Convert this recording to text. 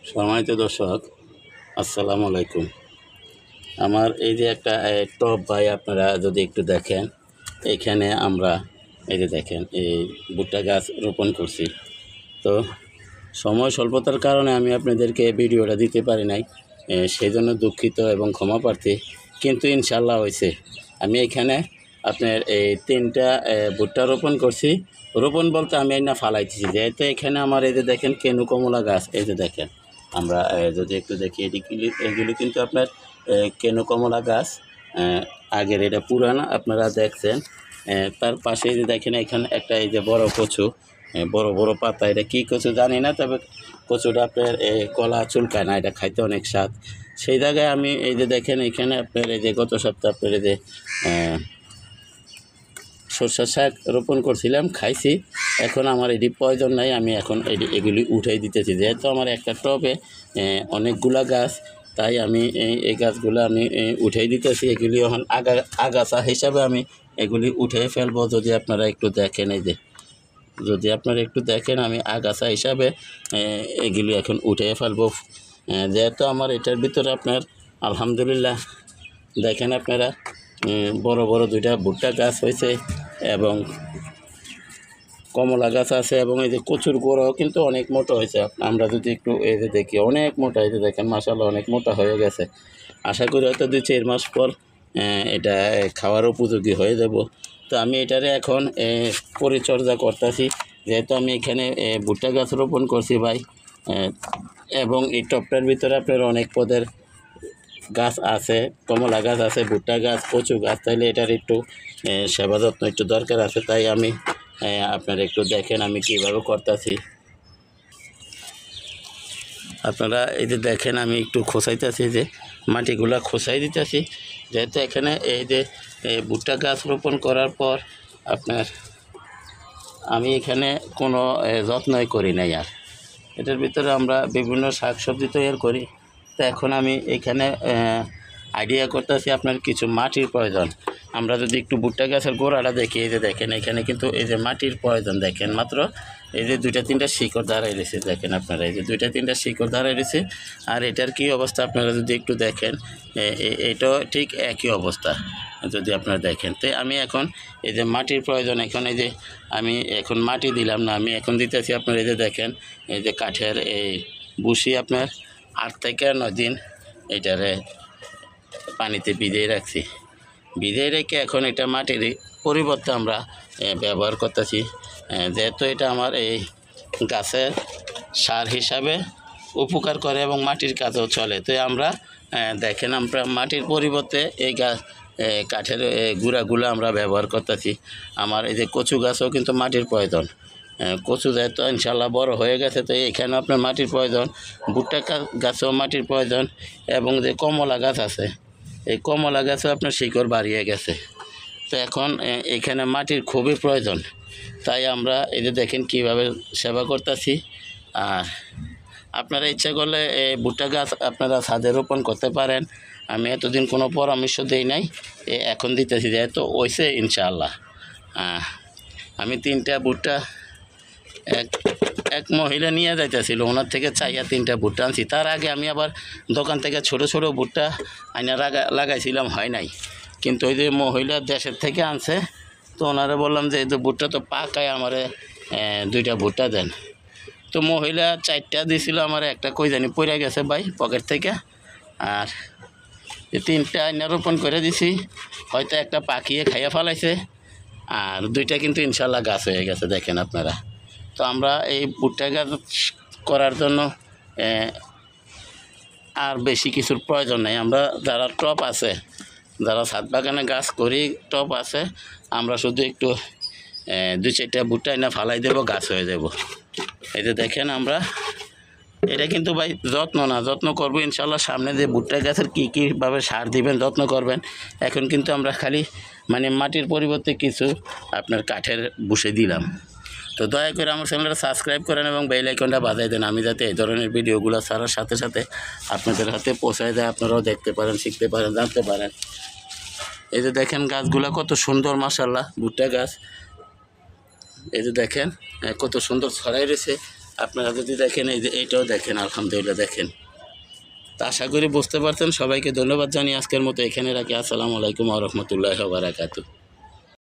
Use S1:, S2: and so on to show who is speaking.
S1: সম্মানিত দর্শক, আসসালামু আলাইকুম। আমার এই যে একটা টপ ভাই, আপনারা যদি একটু দেখেন, এখানে আমরা এই যে দেখেন এই ভুট্টা গাছ রোপণ করছি। তো সময় স্বল্পতার কারণে আমি আপনাদেরকে ভিডিওটা দিতে পারি নাই, সেই জন্য দুঃখিত এবং ক্ষমা প্রার্থী। কিন্তু ইনশাল্লাহ হয়েছে। আমি এখানে আপনার এই 3টা ভুট্টা রোপণ করছি। রোপণ বলতে আমি না ফালাইতেছি, যেহেতু এখানে আমার এই যে দেখেন কেনু কমলা গাছ, এই যে দেখেন আমরা যদি একটু দেখি এগুলি কিন্তু আপনার কেনু কমলা গাছ। আগের এটা পুরানা, আপনারা দেখছেন। তার পাশে যে দেখেন এখানে একটা এই যে বড় কচু, বড় বড় পাতা, এটা কী কচু জানি না, তবে কচুটা আপনার কলা চুলকায় না, এটা খাইতে অনেক স্বাদ। সেই জায়গায় আমি এই যে দেখেন এখানে আপনার এই যে গত সপ্তাহ আপনার এই যে সরষের শাক রোপণ করছিলাম, খাইছি। এখন আমার এটি প্রয়োজন নাই, আমি এখন এগুলি উঠাই দিতেছি, যেহেতু আমার একটা টবে অনেকগুলা গাছ, তাই আমি এই গাছগুলো আমি উঠাই দিতেছি। এগুলি এখন আগাছা হিসাবে আমি এগুলি উঠে ফেলবো। যদি আপনারা একটু দেখেন, এই যে যদি আপনারা একটু দেখেন, আমি আগাছা হিসাবে এগুলি এখন উঠে ফেলবো। যেহেতু আমার এটার ভিতরে আপনার আলহামদুলিল্লাহ দেখেন আপনারা বড় বড় 2টা ভুট্টা গাছ হয়েছে এবং কমলা গাছ আছে, এবং এই যে কচুর গোড়াও কিন্তু অনেক মোটা হয়েছে। আমরা যদি একটু এই যে দেখি, অনেক মোটা, এই যে দেখেন মাশাআল্লাহ অনেক মোটা হয়ে গেছে। আশা করি হয়তো 2-4 মাস পর এটা খাওয়ার উপযোগী হয়ে যাব। তো আমি এটারে এখন পরিচর্যা করতেছি, যেহেতু আমি এখানে ভুট্টা গাছ রোপণ করছি ভাই, এবং এই টপটার ভিতরে আপনার অনেক পদের গাছ আছে, কমলা গাছ আছে, ভুট্টা গাছ, কচু গাছ, তাইলে এটার একটু সেবা যত্ন একটু দরকার আছে। তাই আমি আপনারা একটু দেখেন আমি কীভাবে করতেছি। আপনারা এই যে দেখেন আমি একটু খোসাইতেছি, যে মাটিগুলা খোসাই দিতেছি, যেহেতু এখানে এই যে ভুট্টা গাছ রোপণ করার পর আপনার আমি এখানে কোনো যত্নই করি নাই। আর এটার ভিতরে আমরা বিভিন্ন শাকসবজি তৈরি করি। তো এখন আমি এখানে আইডিয়া করতেছি আপনার কিছু মাটির প্রয়োজন। আমরা যদি একটু ভুট্টা গাছের গোড়াটা দেখি, এই যে দেখেন এখানে কিন্তু এই যে মাটির প্রয়োজন, দেখেন মাত্র এই যে 2-3টা শিকড় দাঁড়াই রয়েছে, দেখেন আপনারা এই যে 2-3টা শিকড় দাঁড়াই রয়েছে। আর এটার কী অবস্থা আপনারা যদি একটু দেখেন, এটাও ঠিক একই অবস্থা যদি আপনারা দেখেন। তো আমি এখন এই যে মাটির প্রয়োজন, এখন এই যে আমি এখন মাটি দিলাম না, আমি এখন দিতেছি আপনার এই যে দেখেন এই যে কাঠের এই বুসি আপনার 8 থেকে 9 দিন এটারে পানিতে ভিজিয়ে রাখছি। ভিজিয়ে রেখে এখন এটা মাটির পরিবর্তে আমরা ব্যবহার করতেছি, যেহেতু এটা আমার এই গাছের সার হিসাবে উপকার করে এবং মাটির কাজেও চলে। তো আমরা দেখেন আমরা মাটির পরিবর্তে এই কাঠের গুঁড়াগুলো আমরা ব্যবহার করতেছি। আমার এই যে কচু গাছও কিন্তু মাটির প্রয়োজন, কচু যেহেতু ইনশাল্লাহ বড় হয়ে গেছে, তো এখানে আপনার মাটির প্রয়োজন। ভুট্টা গাছেও মাটির প্রয়োজন, এবং যে কমলা গাছ আছে, এই কমলা গাছও আপনার শিকড় বাড়িয়ে গেছে। তো এখন এখানে মাটির খুবই প্রয়োজন। তাই আমরা এই যে দেখেন কীভাবে সেবা করতেছি। আর আপনারা ইচ্ছা করলে এই ভুট্টা গাছ আপনারা ছাদে রোপণ করতে পারেন। আমি এতদিন কোনো পরামর্শ দিই নাই, এখন দিতেছি, যেহেতু হয়েছে ইনশাআল্লাহ। আমি 3টা ভুট্টা এক মহিলা নিয়ে যাইতেছিল, ওনার থেকে চাইয়া 3টা ভুট্টা আনছি। তার আগে আমি আবার দোকান থেকে ছোট ছোট ভুট্টা আইনা লাগাইছিলাম, হয় নাই। কিন্তু ওই যে মহিলা দেশের থেকে আনছে, তো ওনারা বললাম যে এই যে ভুট্টা তো পাকায়, আমারে 2টা ভুট্টা দেন। তো মহিলা 4টা দিয়েছিল, আমার একটা কই জানি পড়ে গেছে ভাই পকেট থেকে। আর 3টা আইনা রোপণ করে দিছি, হয়তো একটা পাকিয়ে খাইয়া ফেলাইছে, আর 2টা কিন্তু ইনশাল্লাহ গাছ হয়ে গেছে, দেখেন আপনারা। তো আমরা এই ভুট্টা গাছ করার জন্য আর বেশি কিছুর প্রয়োজন নেই। আমরা যারা টপ আছে, যারা ছাদ বাগানে গাছ করি, টপ আছে, আমরা শুধু একটু 2-4টা ভুট্টা এনে ফালাই দেবো, গাছ হয়ে যাব। এই যে দেখেন আমরা এটা কিন্তু ভাই যত্ন না, যত্ন করবো ইনশাল্লাহ। সামনে যে ভুট্টা গাছের কীভাবে সার দিবেন, যত্ন করবেন। এখন কিন্তু আমরা খালি মানে মাটির পরিবর্তে কিছু আপনার কাঠের বসে দিলাম। তো দয়া করে আমার চ্যানেলটা সাবস্ক্রাইব করেন এবং বেল আইকনটা বাজাই দেন, আমি যাতে এই ধরনের ভিডিওগুলো ছাড়ার সাথে সাথে আপনাদের হাতে পৌঁছায় দেয়, আপনারাও দেখতে পারেন, শিখতে পারেন, জানতে পারেন। এই যে দেখেন গাছগুলো কত সুন্দর মাশাআল্লাহ, ভুট্টা গাছ এই যে দেখেন কত সুন্দর ছড়াই রয়েছে। আপনারা যদি দেখেন এই যে এইটাও দেখেন, আলহামদুলিল্লাহ দেখেন। তা আশা করি বুঝতে পারছেন। সবাইকে ধন্যবাদ জানিয়ে আজকের মতো এখানে রাখি। আসসালামু আলাইকুম ওয়া রাহমাতুল্লাহি ওয়া বারাকাতুহু।